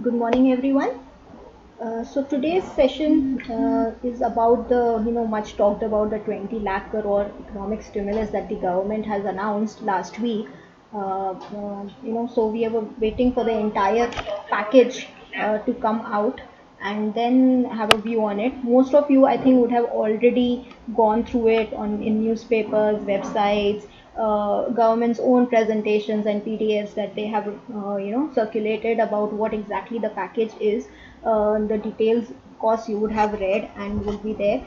Good morning, everyone. So today's session is about the much talked about the 20 lakh crore economic stimulus that the government has announced last week. So we were waiting for the entire package to come out and then have a view on it. Most of you, I think, would have already gone through it in newspapers, websites, government's own presentations and PDFs that they have circulated about what exactly the package is. The details, of course, you would have read and will be there.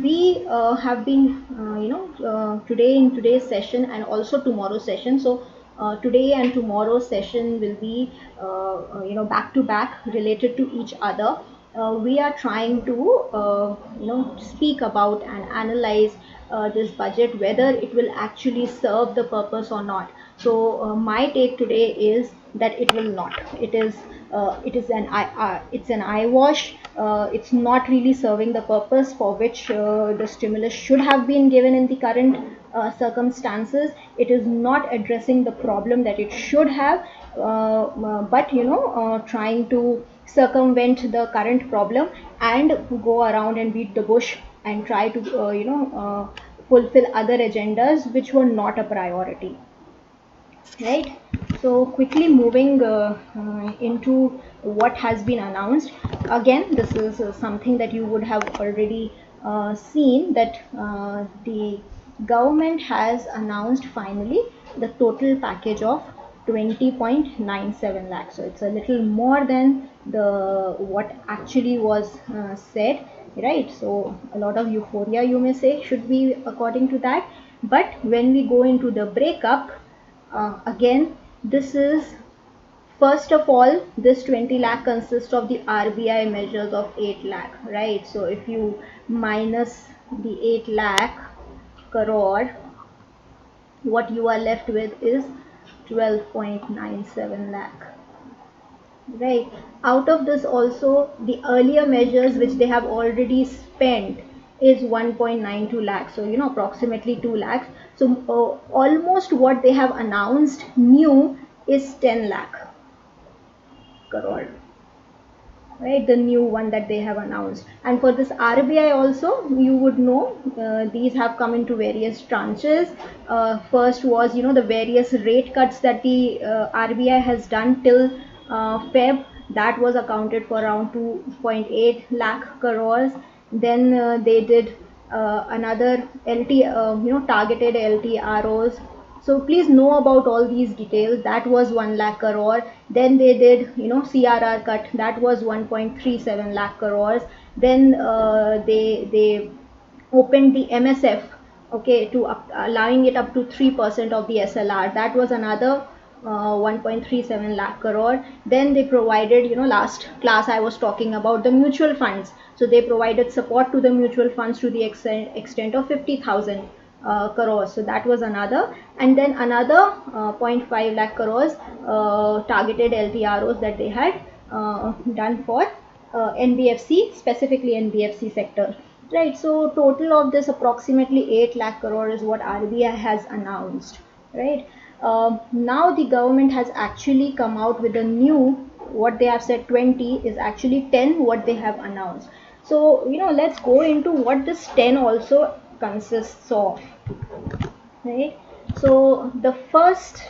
We have been today in today's session and also tomorrow's session. So today and tomorrow's session will be back to back, related to each other. We are trying to speak about and analyze this budget, whether it will actually serve the purpose or not. So my take today is that it will not. It is an eyewash. It's not really serving the purpose for which the stimulus should have been given in the current circumstances. It is not addressing the problem that it should have, but trying to circumvent the current problem and go around and beat the bush and try to fulfill other agendas which were not a priority, right? So quickly moving into what has been announced. Again, this is something that you would have already seen, that the government has announced finally the total package of 20.97 lakhs. So it's a little more than the what actually was said, right? So a lot of euphoria, you may say, should be according to that. But when we go into the breakup, again, this is, first of all, this 20 lakh consists of the RBI measures of 8 lakh, right? So if you minus the 8 lakh crore, what you are left with is 12.97 lakh, right? Out of this also, the earlier measures which they have already spent is 1.92 lakhs, so approximately 2 lakhs. So almost what they have announced new is 10 lakh crore, right? The new one that they have announced. And for this RBI also, you would know, these have come into various tranches. First was the various rate cuts that the RBI has done till Feb. That was accounted for around 2.8 lakh crores. Then they did another targeted LTROs. So please know about all these details. That was 1 lakh crore. Then they did CRR cut. That was 1.37 lakh crores. Then they opened the MSF, okay, to allowing it up to 3% of the SLR. That was another 1.37 lakh crore. Then they provided, last class I was talking about the mutual funds. So they provided support to the mutual funds to the extent of 50,000 crores. So that was another. And then another 0.5 lakh crores targeted LTROs that they had done for NBFC, specifically NBFC sector. Right, so total of this approximately 8 lakh crore is what RBI has announced, right? Now the government has actually come out with a new, what they have said 20 is actually 10 what they have announced. So let's go into what this 10 also consists of, right? So the first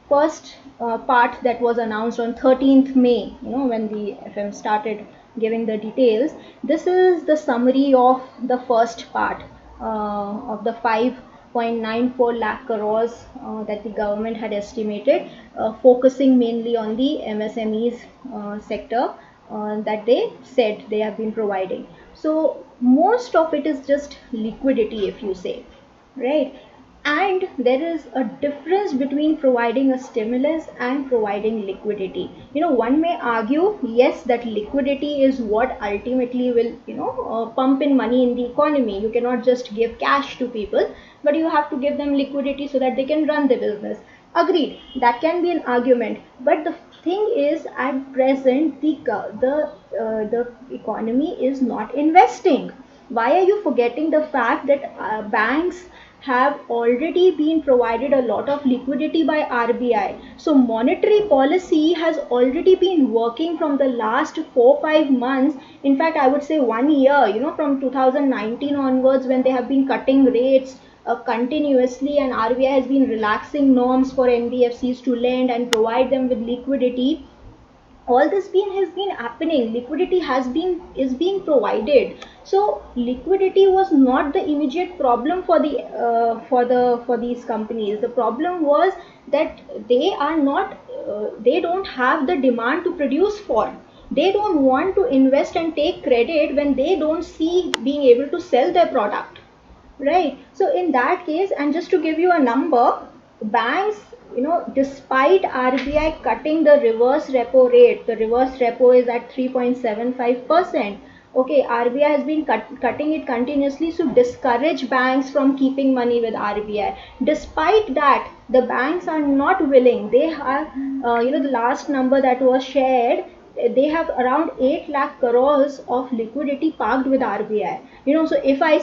part that was announced on 13th May, when the FM started giving the details, this is the summary of the first part of the 5.94 lakh crores that the government had estimated, focusing mainly on the MSMEs sector that they said they have been providing. So most of it is just liquidity, if you say, right? And there is a difference between providing a stimulus and providing liquidity. One may argue, yes, that liquidity is what ultimately will pump in money in the economy. You cannot just give cash to people, but you have to give them liquidity so that they can run the business. Agreed, that can be an argument, but the thing is, at present the economy is not investing. Why are you forgetting the fact that banks have already been provided a lot of liquidity by RBI. So monetary policy has already been working from the last 4-5 months. In fact, I would say 1 year, from 2019 onwards, when they have been cutting rates continuously, and RBI has been relaxing norms for NBFCs to lend and provide them with liquidity. All this has been happening. Liquidity is being provided. So liquidity was not the immediate problem for these companies. The problem was that they don't have the demand to produce for. They don't want to invest and take credit when they don't see being able to sell their product, right? So in that case, and just to give you a number, banks, despite RBI cutting the reverse repo rate, the reverse repo is at 3.75%. Okay, RBI has been cutting it continuously to discourage banks from keeping money with RBI. Despite that, the banks are not willing. They have, the last number that was shared, they have around 8 lakh crores of liquidity parked with RBI. So if I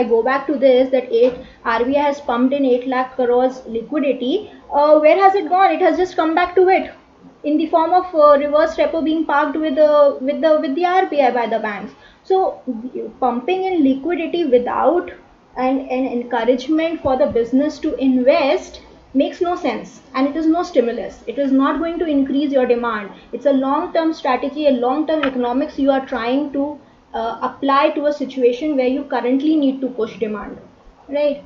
go back to this, that RBI has pumped in 8 lakh crores liquidity, where has it gone? It has just come back to it in the form of reverse repo being parked with the RBI by the banks. So pumping in liquidity without an encouragement for the business to invest makes no sense, and it is no stimulus. It is not going to increase your demand. It's a long-term strategy, a long-term economics you are trying to apply to a situation where you currently need to push demand, right?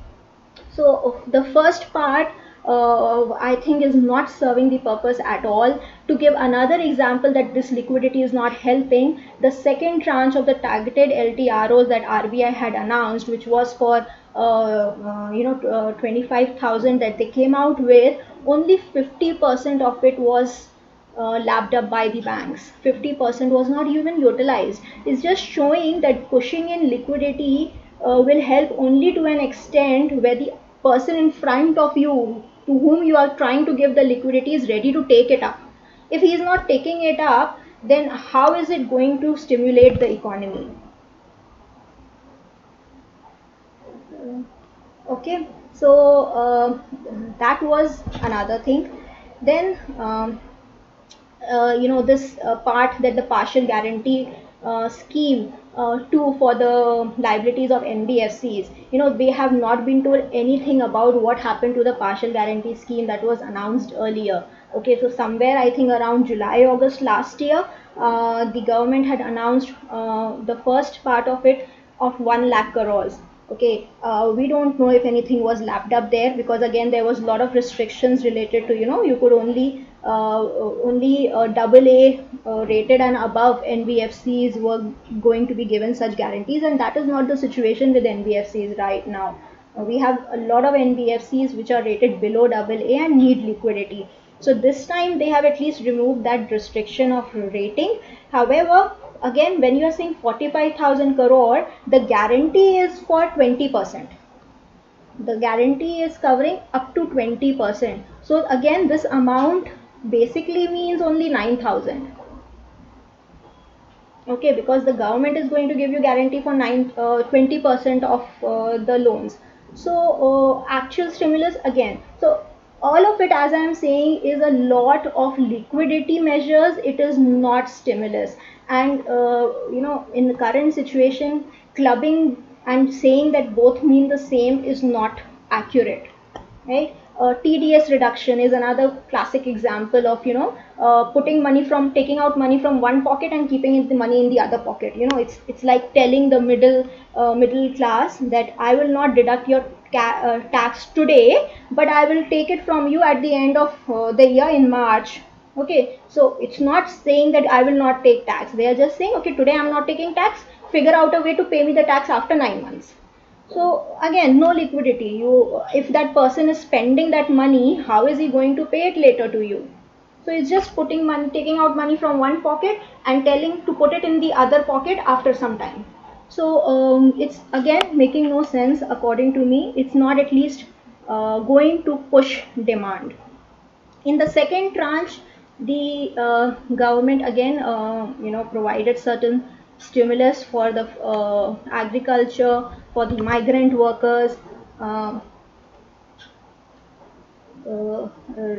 So the first part, I think, is not serving the purpose at all. To give another example that this liquidity is not helping, the second tranche of the targeted LTROs that RBI had announced, which was for 25,000 that they came out with, only 50% of it was lapped up by the banks. 50% was not even utilized. It's just showing that pushing in liquidity will help only to an extent where the person in front of you, to whom you are trying to give the liquidity, is ready to take it up. If he is not taking it up, then how is it going to stimulate the economy? Okay, so that was another thing. Then this part, that the partial guarantee scheme too, for the liabilities of NBFCs, they have not been told anything about what happened to the partial guarantee scheme that was announced earlier. Okay, so somewhere I think around July, August last year, the government had announced the first part of it of 1 lakh crores. Okay, we don't know if anything was lapped up there, because again there was a lot of restrictions related to, you could only double A rated and above NBFCs were going to be given such guarantees, and that is not the situation with NBFCs right now. We have a lot of NBFCs which are rated below double A and need liquidity. So this time they have at least removed that restriction of rating. However, again, when you are saying 45,000 crore, the guarantee is for 20%. The guarantee is covering up to 20%. So again, this amount basically means only 9,000. Okay, because the government is going to give you guarantee for 20% of the loans. So actual stimulus again. So all of it, as I am saying, is a lot of liquidity measures. It is not stimulus. And in the current situation, clubbing and saying that both mean the same is not accurate, right? TDS reduction is another classic example of taking out money from one pocket and keeping the money in the other pocket. It's like telling the middle class that I will not deduct your tax today, but I will take it from you at the end of the year in March. Okay, so it's not saying that I will not take tax. They are just saying, okay, today I'm not taking tax, figure out a way to pay me the tax after 9 months. So again, no liquidity. If that person is spending that money, how is he going to pay it later to you? So it's just taking out money from one pocket and telling to put it in the other pocket after some time. So it's again making no sense according to me. It's not at least going to push demand. In the second tranche, the government again provided certain stimulus for the agriculture, for the migrant workers. Uh, uh, uh,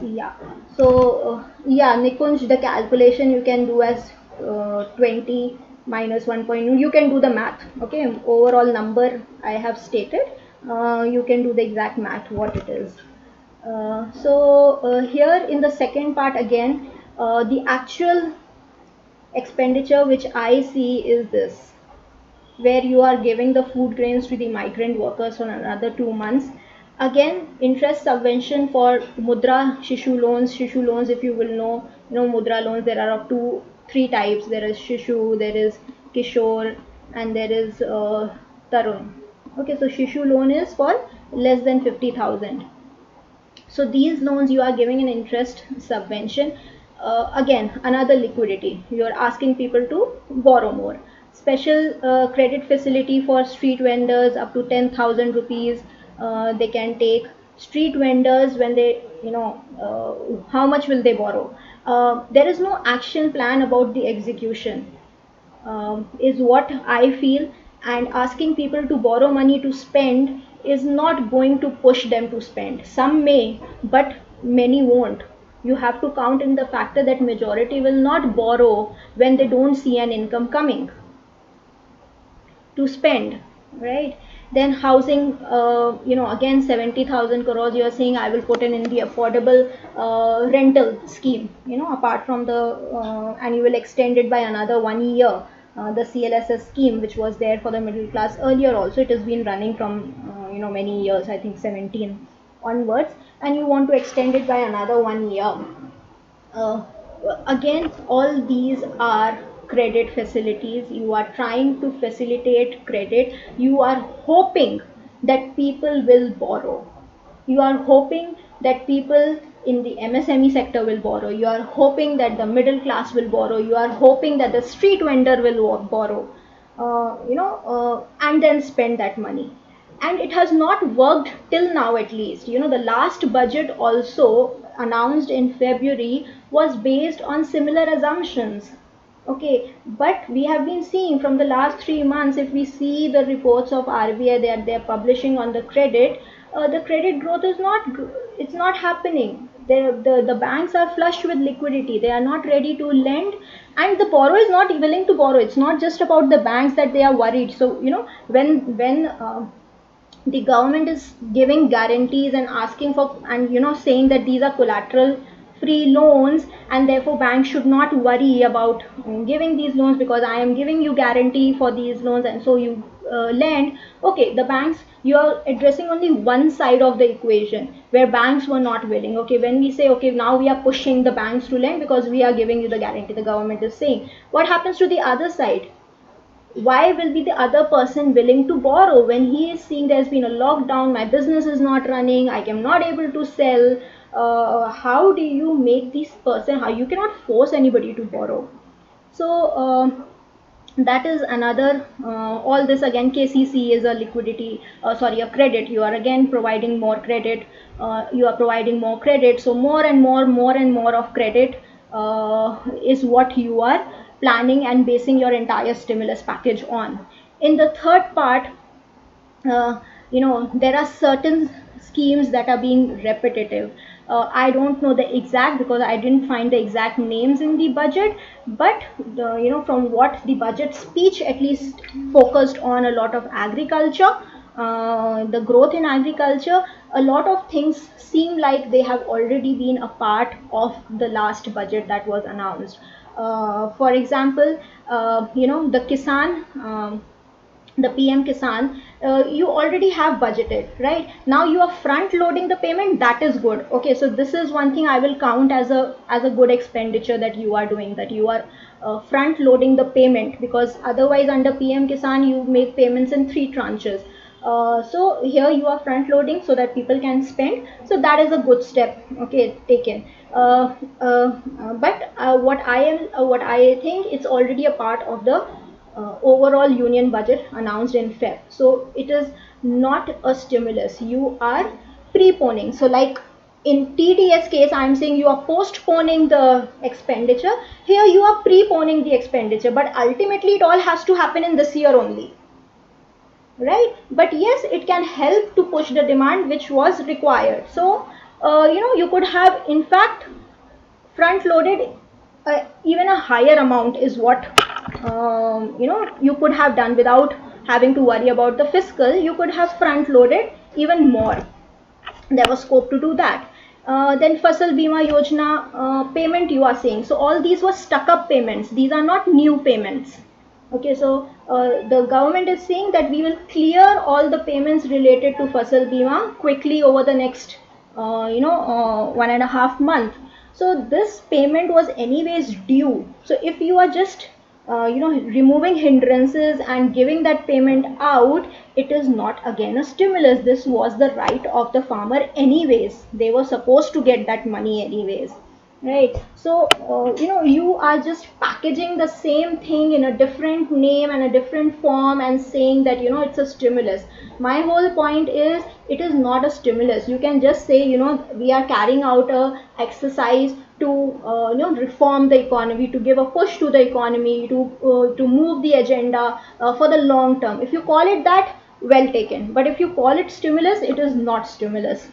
yeah. So yeah, Nikunj, the calculation you can do as 20 minus 1 point. You can do the math. Okay, overall number I have stated. You can do the exact math what it is. Here in the second part again, the actual expenditure which I see is this, where you are giving the food grains to the migrant workers for another 2 months. Again, interest subvention for Mudra Shishu loans. Shishu loans, if you will know, Mudra loans. There are up to three types. There is Shishu, there is Kishore, and there is Tarun. Okay, so Shishu loan is for less than 50,000. So these loans you are giving an interest subvention. Again, another liquidity. You are asking people to borrow more. Special credit facility for street vendors up to 10,000 rupees. They can take street vendors when they, how much will they borrow? There is no action plan about the execution, is what I feel. And asking people to borrow money to spend is not going to push them to spend. Some may, but many won't. You have to count in the factor that majority will not borrow when they don't see an income coming to spend, right? Then housing, again 70,000 crores you are saying I will put in the affordable rental scheme, apart from the and you will extend it by another 1 year. The CLSS scheme, which was there for the middle class earlier also, it has been running from many years, I think 17 onwards, and you want to extend it by another 1 year. uh, Again, all these are credit facilities. You are trying to facilitate credit. You are hoping that people will borrow. You are hoping that people in the MSME sector will borrow. You are hoping that the middle class will borrow. You are hoping that the street vendor will borrow, and then spend that money. And it has not worked till now, at least. The last budget also announced in February was based on similar assumptions. Okay, but we have been seeing from the last 3 months, if we see the reports of RBI that they're publishing on the credit growth is not, it's not happening. The banks are flushed with liquidity. They are not ready to lend, and the borrower is not willing to borrow. It's not just about the banks that they are worried. So when the government is giving guarantees and asking for, and saying that these are collateral free loans, and therefore banks should not worry about giving these loans because I am giving you guarantee for these loans, and so you lend. Okay, the banks, you are addressing only one side of the equation where banks were not willing. Okay, when we say, okay, now we are pushing the banks to lend because we are giving you the guarantee, the government is saying, what happens to the other side? Why will be the other person willing to borrow when he is seeing there's been a lockdown, my business is not running, I am not able to sell? How do you make this person, how you cannot force anybody to borrow? So that is another, all this again, KCC is a liquidity, sorry, a credit. You are again providing more credit. You are providing more credit, so more and more of credit is what you are planning and basing your entire stimulus package on. In the third part, there are certain schemes that are being repetitive. I don't know the exact, because I didn't find the exact names in the budget, but from what the budget speech at least focused on, a lot of agriculture, the growth in agriculture. A lot of things seem like they have already been a part of the last budget that was announced. For example, the Kisan, the PM Kisan, you already have budgeted, right? Now you are front loading the payment. That is good. Okay, so this is one thing I will count as a good expenditure that you are doing, that you are front loading the payment, because otherwise under PM Kisan you make payments in 3 tranches. So here you are front loading so that people can spend. So that is a good step, okay, taken. But what I think, it's already a part of the overall union budget announced in Feb. So it is not a stimulus. You are preponing. So like in TDS case, I am saying you are postponing the expenditure. Here you are preponing the expenditure, but ultimately it all has to happen in this year only. right? But yes, it can help to push the demand which was required. So you could have in fact front loaded even a higher amount is what you could have done without having to worry about the fiscal. You could have front loaded even more. There was scope to do that. Then Fasal Bima Yojana payment you are saying. So all these were stuck up payments. These are not new payments. Okay, so the government is saying that we will clear all the payments related to Fasal Bima quickly over the next 1.5 month. So this payment was anyways due. So if you are just removing hindrances and giving that payment out, it is not again a stimulus. This was the right of the farmer anyways. They were supposed to get that money anyways, right? So you are just packaging the same thing in a different name and a different form and saying that it's a stimulus. My whole point is it is not a stimulus. You can just say we are carrying out a exercise to reform the economy, to give a push to the economy, to move the agenda for the long term. If you call it that, well taken. But if you call it stimulus, it is not stimulus.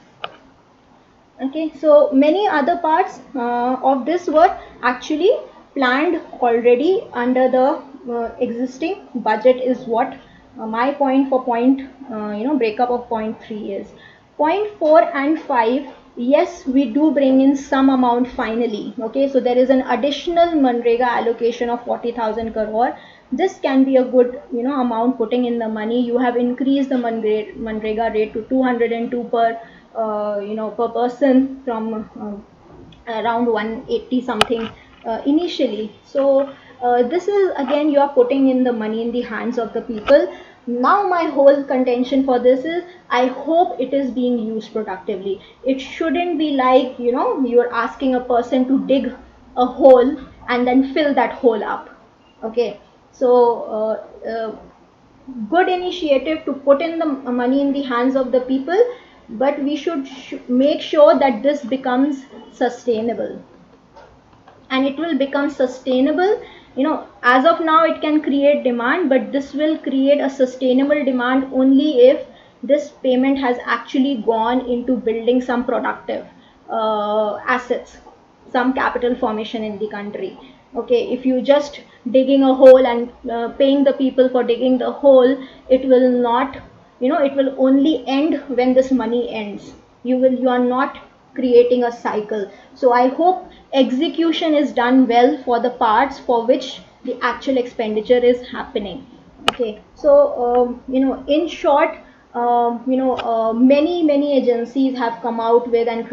Okay, so many other parts of this were actually planned already under the existing budget is what my point for point breakup of point 3 is. Point 4 and 5, yes, we do bring in some amount finally. Okay, so there is an additional Manrega allocation of 40,000 crore. This can be a good amount putting in the money. You have increased the Manrega rate to 202 per person from around 180 something initially. So this is again, you are putting in the money in the hands of the people. Now my whole contention for this is I hope it is being used productively. It shouldn't be like you're asking a person to dig a hole and then fill that hole up. Okay, so good initiative to put in the money in the hands of the people, but we should make sure that this becomes sustainable. And it will become sustainable, as of now it can create demand, but this will create a sustainable demand only if this payment has actually gone into building some productive assets, some capital formation in the country. Okay, if you just digging a hole and paying the people for digging the hole, it will not, it will only end when this money ends. You are not creating a cycle. So I hope execution is done well for the parts for which the actual expenditure is happening. Okay, so in short, many agencies have come out with and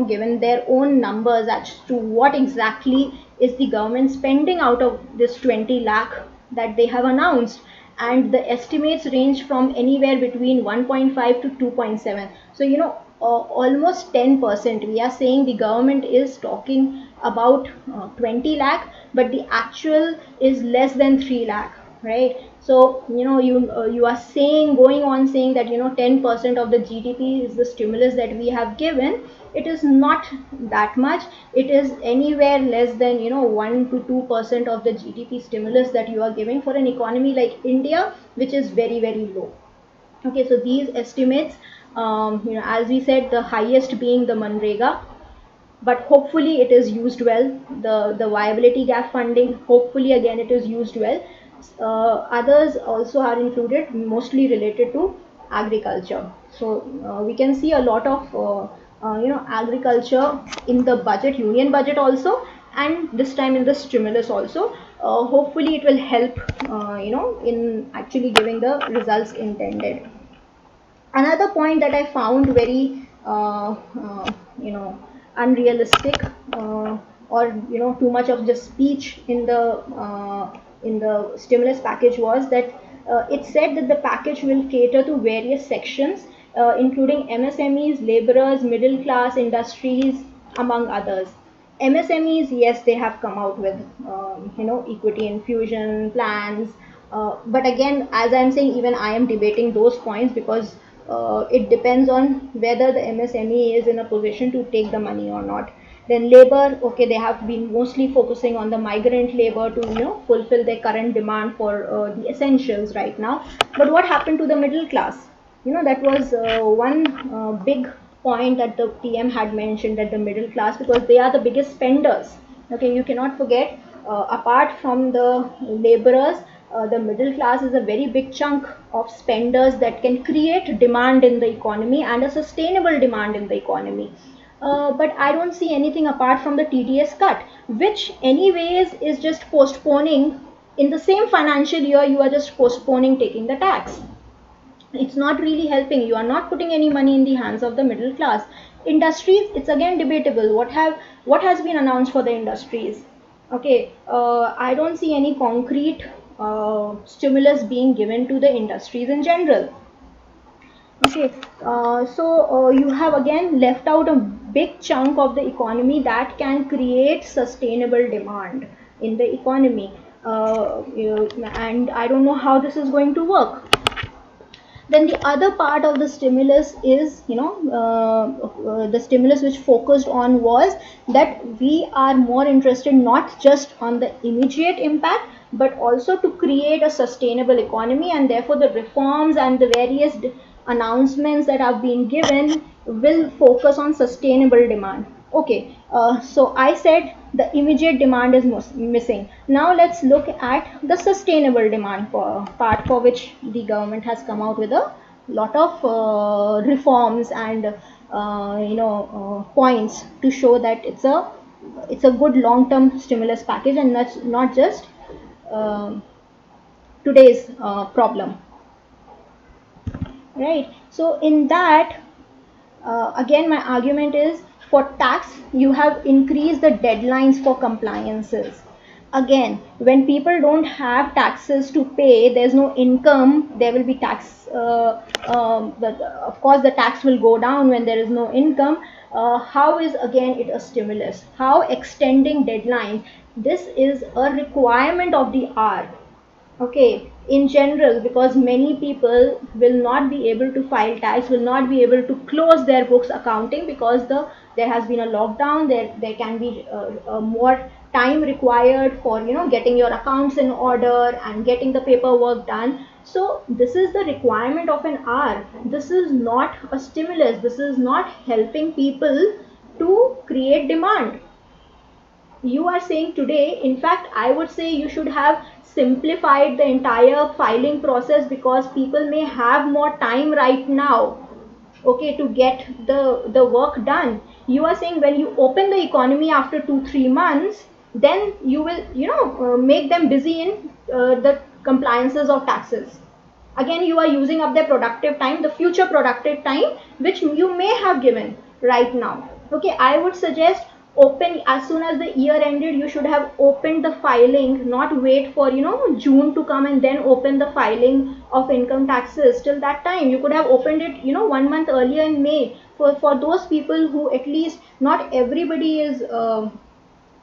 given their own numbers as to what exactly is the government spending out of this 20 lakh that they have announced, and the estimates range from anywhere between 1.5 to 2.7. So almost 10%. We are saying the government is talking about 20 lakh, but the actual is less than 3 lakh, right? So you are saying, going on saying that 10% of the GDP is the stimulus that we have given. It is not that much. It is anywhere less than 1 to 2% of the GDP stimulus that you are giving for an economy like India, which is very, very low. Okay, so these estimates, as we said, the highest being the Manrega, but hopefully it is used well. The viability gap funding, hopefully again it is used well. Others also are included, mostly related to agriculture. So we can see a lot of agriculture in the budget, union budget also, and this time in the stimulus also. Hopefully it will help in actually giving the results intended. Another point that I found very unrealistic, or too much of just speech in the stimulus package was that it said that the package will cater to various sections, including MSMEs, laborers, middle class, industries, among others. MSMEs, yes, they have come out with equity infusion plans, but again, as I'm saying, even I am debating those points because it depends on whether the MSME is in a position to take the money or not. Then labor, okay, they have been mostly focusing on the migrant labor to fulfill their current demand for the essentials right now. But what happened to the middle class? That was one big point that the PM had mentioned, that the middle class, because they are the biggest spenders. Okay, you cannot forget, apart from the laborers, the middle class is a very big chunk of spenders that can create demand in the economy and a sustainable demand in the economy. But I don't see anything apart from the TDS cut, which anyways is just postponing. In the same financial year, you are just postponing taking the tax. It's not really helping. You are not putting any money in the hands of the middle class. Industries, it's again debatable. What has been announced for the industries? Okay, I don't see any concrete stimulus being given to the industries in general. Okay, so you have again left out a big chunk of the economy that can create sustainable demand in the economy, and I don't know how this is going to work. Then the other part of the stimulus is, the stimulus which focused on was that we are more interested not just on the immediate impact, but also to create a sustainable economy, and therefore the reforms and the various announcements that have been given will focus on sustainable demand. Okay, so I said the immediate demand is missing. Now let's look at the sustainable demand part, for which the government has come out with a lot of reforms and points to show that it's a good long-term stimulus package, and that's not just today's problem, right? So in that, again my argument is, for tax you have increased the deadlines for compliances. Again, when people don't have taxes to pay, there's no income, there will be tax, but of course the tax will go down when there is no income. How is again it a stimulus? How extending deadlines? This is a requirement of the hour. Okay, in general, because many people will not be able to file tax, will not be able to close their books accounting, because there has been a lockdown. There can be more time required for getting your accounts in order and getting the paperwork done. So this is the requirement of an hour. This is not a stimulus. This is not helping people to create demand. You are saying today, in fact I would say you should have simplified the entire filing process, because people may have more time right now, okay, to get the work done. You are saying when you open the economy after 2-3 months, then you will make them busy in the compliances of taxes. Again, you are using up their productive time, the future productive time which you may have given right now. Okay, I would suggest open as soon as the year ended. You should have opened the filing, not wait for June to come and then open the filing of income taxes. Till that time you could have opened it 1 month earlier in May, for those people who, at least not everybody is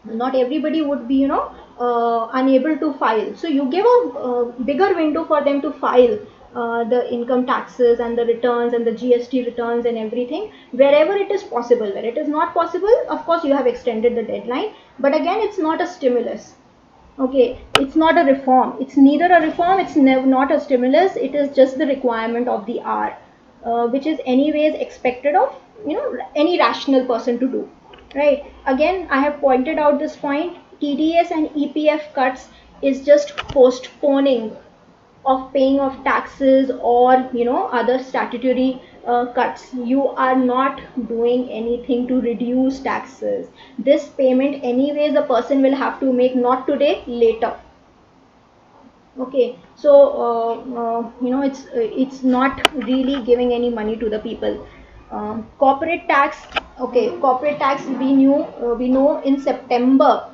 not everybody would be unable to file. So you give a bigger window for them to file the income taxes and the returns and the GST returns and everything, wherever it is possible. Where it is not possible, of course you have extended the deadline, but again it's not a stimulus. Okay, it's not a reform. It's neither a reform, it's not a stimulus. It is just the requirement of the hour, which is anyways expected of any rational person to do, right? Again, I have pointed out this point. TDS and EPF cuts is just postponing of paying of taxes, or other statutory cuts. You are not doing anything to reduce taxes. This payment anyways a person will have to make, not today, later. Okay, so it's not really giving any money to the people. Corporate tax, okay, corporate tax, we know in September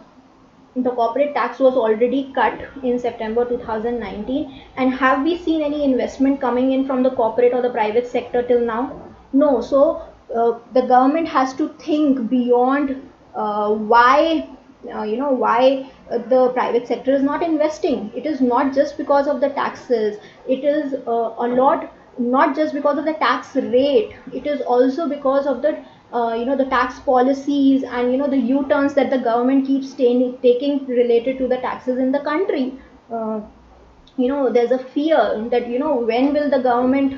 the corporate tax was already cut in September 2019, and have we seen any investment coming in from the corporate or the private sector till now? No. So the government has to think beyond why the private sector is not investing. It is not just because of the taxes. It is a lot, not just because of the tax rate. It is also because of the the tax policies and the U-turns that the government keeps taking related to the taxes in the country. There's a fear that when will the government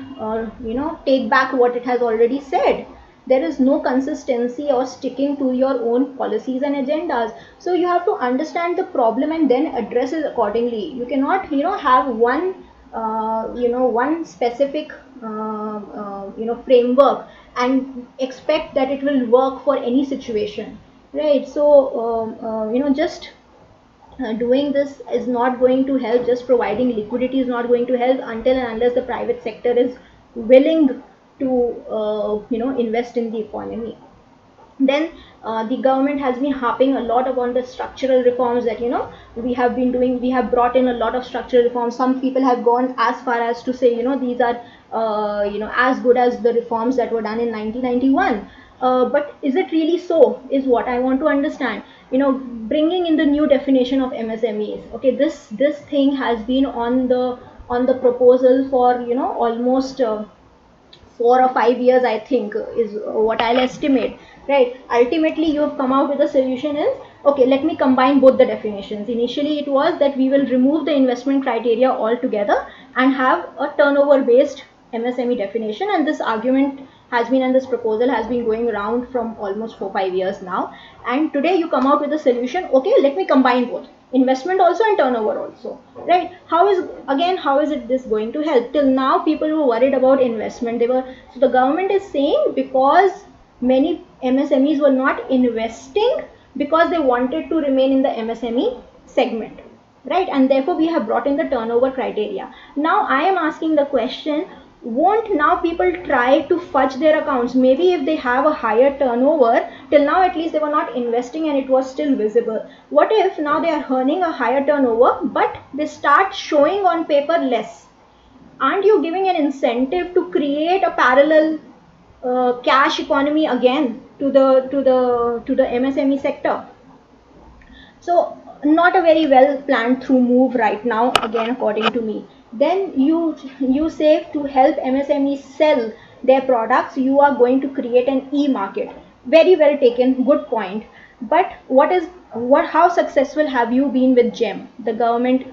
take back what it has already said. There is no consistency or sticking to your own policies and agendas. So you have to understand the problem and then address it accordingly. You cannot have one specific framework and expect that it will work for any situation, right? So just doing this is not going to help. Just providing liquidity is not going to help until and unless the private sector is willing to invest in the economy. Then the government has been harping a lot upon the structural reforms that we have been doing. We have brought in a lot of structural reforms. Some people have gone as far as to say these are as good as the reforms that were done in 1991. But is it really so, is what I want to understand. Bringing in the new definition of MSMEs. Okay, this thing has been on the proposal for almost 4 or 5 years, I think, is what I'll estimate, right? Ultimately, you have come out with a solution is, okay, let me combine both the definitions. Initially, it was that we will remove the investment criteria altogether and have a turnover based MSME definition, and this argument has been, and this proposal has been going around from almost 4-5 years now. And today you come out with a solution, okay, let me combine both, investment also and turnover also, right? How is it this going to help? Till now people were worried about investment. So the government is saying because many MSMEs were not investing because they wanted to remain in the MSME segment, right? And therefore we have brought in the turnover criteria. Now I am asking the question, won't now people try to fudge their accounts? Maybe if they have a higher turnover, till now at least they were not investing and it was still visible. What if now they are earning a higher turnover but they start showing on paper less? Aren't you giving an incentive to create a parallel cash economy again to the MSME sector? So not a very well planned through move right now, again, according to me. Then you say to help MSMEs sell their products, you are going to create an e-market. Very well taken, good point. But how successful have you been with GeM, the government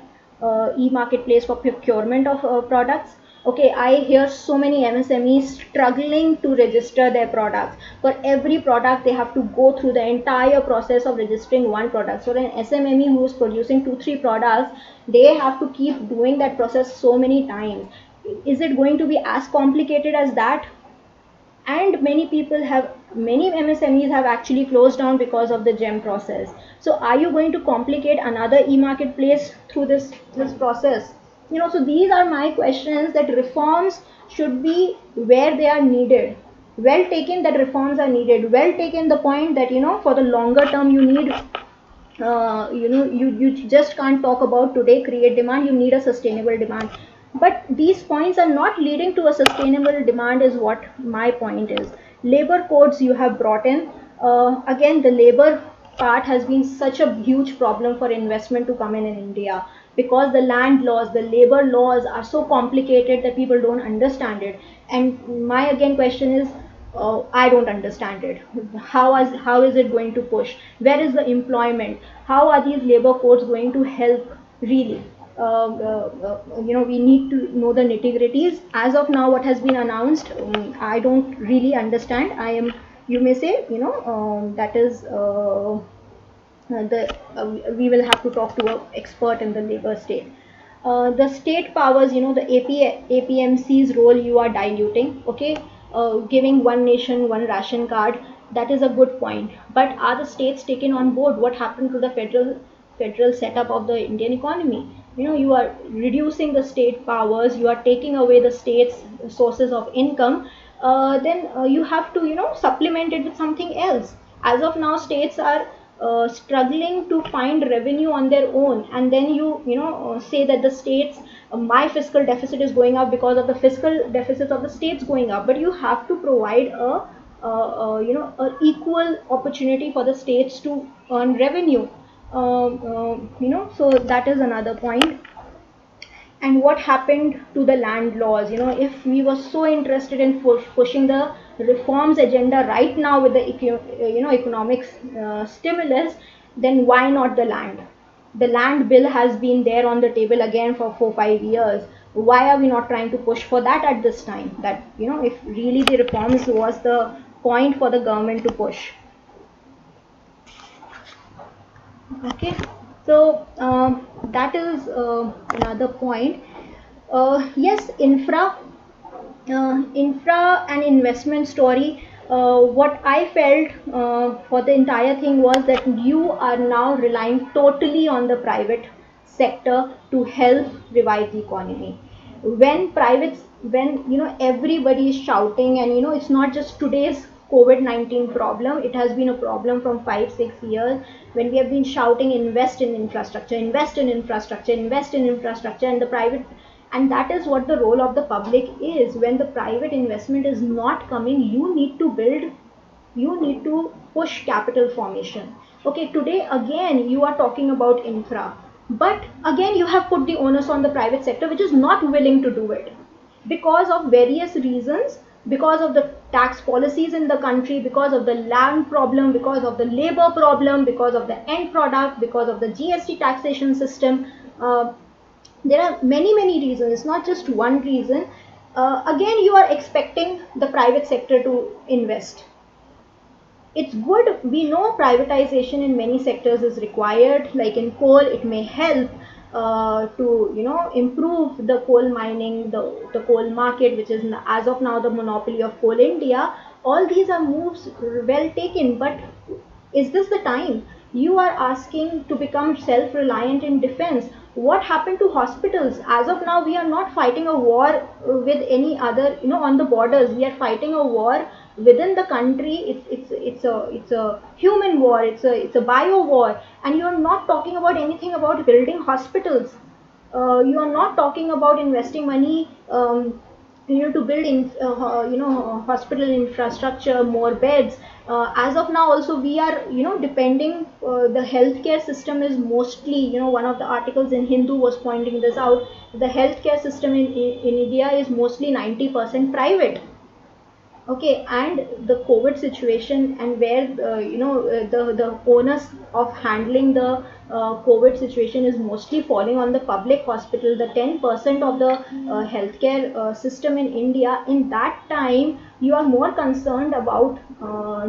e-marketplace for procurement of products? Okay, I hear so many MSMEs struggling to register their products. For every product, they have to go through the entire process of registering one product. So an SMME who is producing 2-3 products, they have to keep doing that process so many times. Is it going to be as complicated as that? And many MSMEs have actually closed down because of the GeM process. So are you going to complicate another e-marketplace through this process? So these are my questions, that reforms should be where they are needed. Well taken that reforms are needed. Well taken the point that, for the longer term you need, you just can't talk about today create demand, you need a sustainable demand. But these points are not leading to a sustainable demand is what my point is. Labor codes you have brought in. Again, the labor part has been such a huge problem for investment to come in India, because the land laws, the labor laws are so complicated that people don't understand it. And my again question is, I don't understand it. How is it going to push? Where is the employment? How are these labor codes going to help really? We need to know the nitty-gritties. As of now, what has been announced, I don't really understand. You may say, that is we will have to talk to an expert in the labor state. The state powers, the APMC's role you are diluting, okay? Giving one nation, one ration card, that is a good point. But are the states taken on board? What happened to the federal setup of the Indian economy? You are reducing the state powers, you are taking away the state's sources of income. Then you have to, supplement it with something else. As of now, states are struggling to find revenue on their own, and then you say that the states, my fiscal deficit is going up because of the fiscal deficits of the states going up. But you have to provide a equal opportunity for the states to earn revenue. So that is another point. And what happened to the land laws? If we were so interested in pushing the reforms agenda right now with the economic stimulus, then why not the land? The land bill has been there on the table again for 4-5 years. Why are we not trying to push for that at this time? That, if really the reforms was the point for the government to push. Okay, so that is another point. Yes, infra and investment story. What I felt for the entire thing was that you are now relying totally on the private sector to help revive the economy. When everybody is shouting, and it's not just today's COVID-19 problem, it has been a problem from 5-6 years, when we have been shouting invest in infrastructure, invest in infrastructure, invest in infrastructure, and the private, and that is what the role of the public is. When the private investment is not coming, you need to build, you need to push capital formation. Okay, today again you are talking about infra, but again you have put the onus on the private sector, which is not willing to do it because of various reasons, because of the tax policies in the country, because of the land problem, because of the labor problem, because of the end product, because of the GST taxation system. There are many reasons, it's not just one reason. Again you are expecting the private sector to invest. It's good, we know privatization in many sectors is required, like in coal it may help to improve the coal mining, the coal market, which is as of now the monopoly of Coal India. All these are moves well taken, but is this the time? You are asking to become self-reliant in defense. What happened to hospitals? As of now, we are not fighting a war with any other, on the borders. We are fighting a war within the country. It's a human war. It's a bio war, and you are not talking about anything about building hospitals. You are not talking about investing money. To build hospital infrastructure, more beds. As of now also we are depending, the healthcare system is mostly, one of the articles in Hindu was pointing this out, the healthcare system in India is mostly 90% private. Okay, and the COVID situation, and where the onus of handling the COVID situation is mostly falling on the public hospital, the 10% of the healthcare system in India. In that time you are more concerned about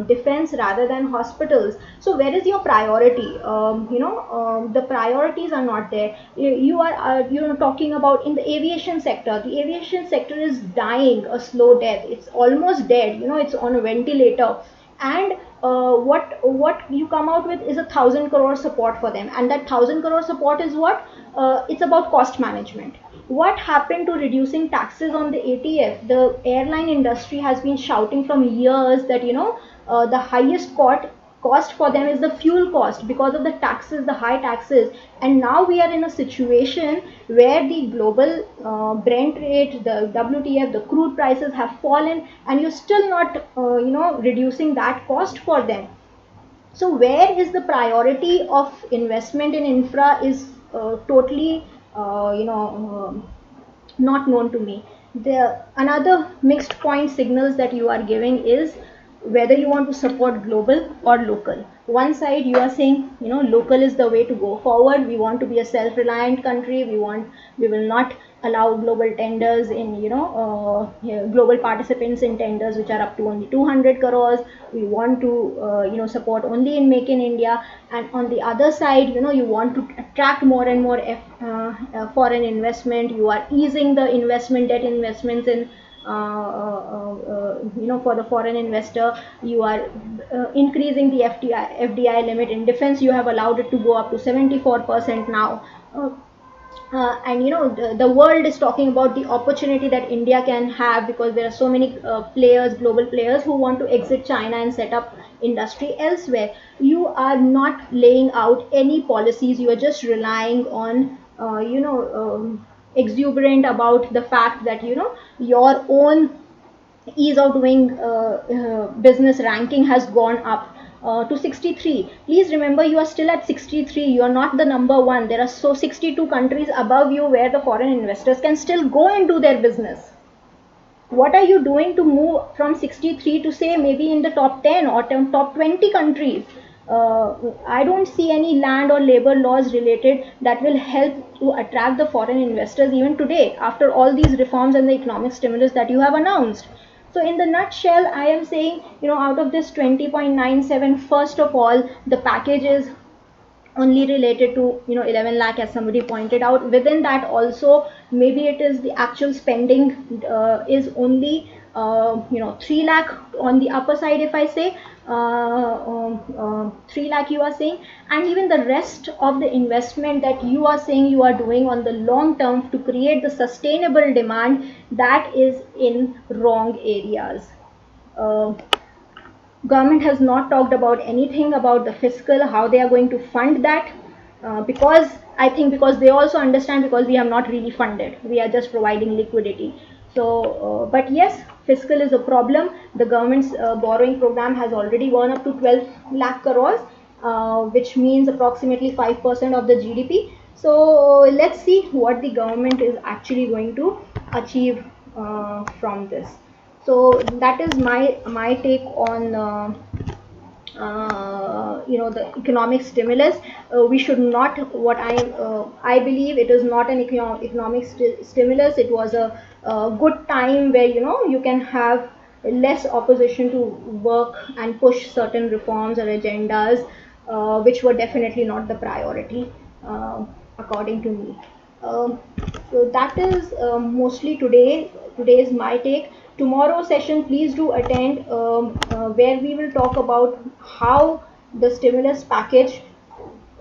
defense rather than hospitals. So where is your priority? The priorities are not there. You are talking about in the aviation sector. The aviation sector is dying a slow death. It's almost dead. It's on a ventilator, and what you come out with is 1,000 crore support for them, and that 1,000 crore support is what? It's about cost management. What happened to reducing taxes on the ATF? The airline industry has been shouting from years that the highest cost for them is the fuel cost because of the taxes, the high taxes. And now we are in a situation where the global Brent rate, the WTF, the crude prices have fallen, and you're still not reducing that cost for them. So where is the priority of investment in infra is totally not known to me. Another mixed point signals that you are giving is whether you want to support global or local. One side you are saying local is the way to go forward. We want to be a self-reliant country. We will not allow global tenders in global participants in tenders which are up to only 200 crores. We want to support only in Make in India. And on the other side, you want to attract more and more foreign investment. You are easing the debt investments in for the foreign investor. You are increasing the FDI limit. In defense you have allowed it to go up to 74% now. And the world is talking about the opportunity that India can have, because there are so many global players who want to exit China and set up industry elsewhere. You are not laying out any policies. You are just relying on exuberant about the fact that your own ease of doing business ranking has gone up to 63. Please remember, you are still at 63. You are not the number one. There are 62 countries above you where the foreign investors can still go and do their business. What are you doing to move from 63 to say maybe in the top 10 or top 20 countries? I don't see any land or labor laws related that will help to attract the foreign investors even today after all these reforms and the economic stimulus that you have announced. So in the nutshell, I am saying, out of this 20.97, first of all, the package is only related to 11 lakh, as somebody pointed out. Within that also, maybe it is the actual spending is only 3 lakh on the upper side, if I say 3 lakh you are saying, and even the rest of the investment that you are saying you are doing on the long term to create the sustainable demand, that is in wrong areas. uh, Government has not talked about anything about the fiscal, how they are going to fund that, because I think because they also understand, because we have not really funded, we are just providing liquidity. So but yes, fiscal is a problem. The government's borrowing program has already gone up to 12 lakh crores, which means approximately 5% of the GDP. So let's see what the government is actually going to achieve from this. So that is my take on the economic stimulus. We should not, what I believe, it is not an economic stimulus. It was a good time where you can have less opposition to work and push certain reforms or agendas, which were definitely not the priority, according to me. Um, so that is mostly today's my take. Tomorrow session, please do attend, where we will talk about how the stimulus package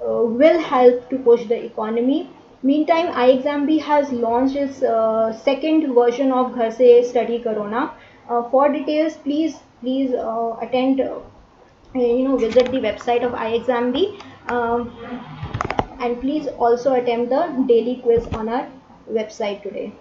will help to push the economy. Meantime, ixamBee has launched its second version of Ghar Se Study Corona. For details, please attend. Visit the website of ixamBee, and please also attempt the daily quiz on our website today.